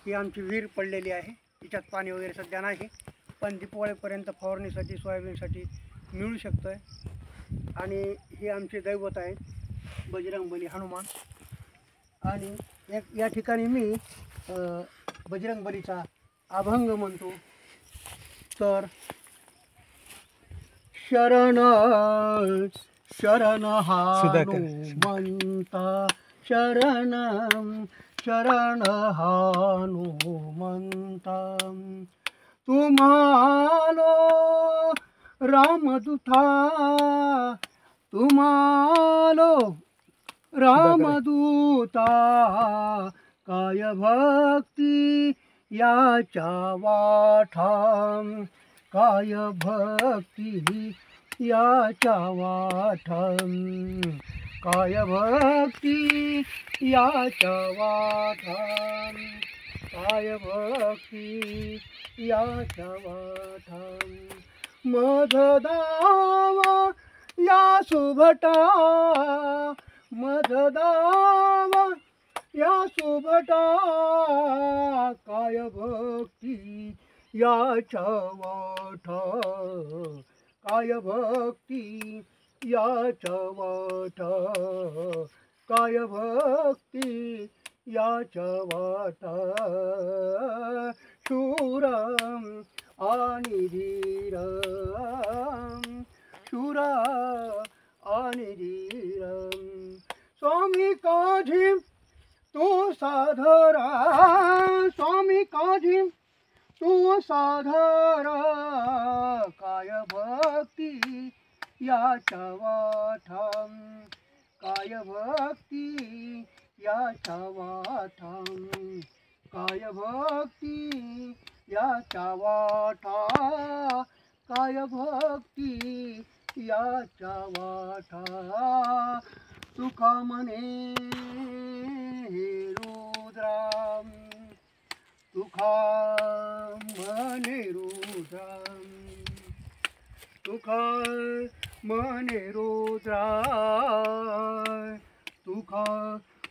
ही आमची विहीर पडलेली आहे, तिच्यात पाणी वगैरे सध्या नाही, पण दिपवाळीपर्यंत फवारणीसाठी सोयाबीनसाठी मिळू शकतं आहे. आणि हे आमचे दैवत आहेत बजरंगबली हनुमान. आणि या ठिकाणी मी बजरंगबलीचा अभंग म्हणतो. तर शरण शरण हनुमंता शरण शरण हनुमंता तुम्हालो रामदूता तुम्हालो रामदूता काय भक्ती याच्या वाठाम काय भक्ती याच्या वाठाम काय भक्ती याच्या वाठाम काय भक्ती याच्या वाठाम मधदावा या सुभटा मधदावा या सुभटा काय भक्ती याच्या वाठा काय भक्ती याच्या वाठा काय भक्ती याच्या वाठा शूरम आणि धीरम शूरा आणि धीरम स्वामी काझी तू साधरा स्वामी काझी तू साधरा काय भक्ती याच्या वाठाम काय भक्ती याच्या वाठाम काय भक्ती याच्या वाठा काय भक्ती याच्या वाठा सुखा म्हणे हे रुद्राम सुखा म्हणे रुद्राम सुखा म्हणे रुद्रा सुखा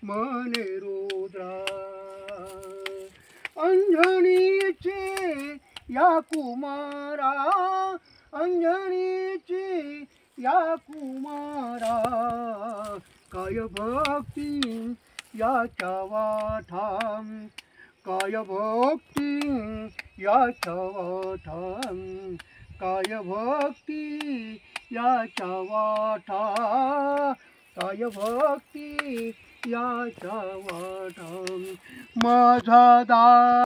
म्हणे रुद्रा अंजनीचे या कुमारा अंजनीचे या कुमारा काय भक्ती याच्या वाठाम काय भक्ती याच्या वाठाम काय भक्ती याच्या वाठा काय भक्ती याच्या वाठाम माझा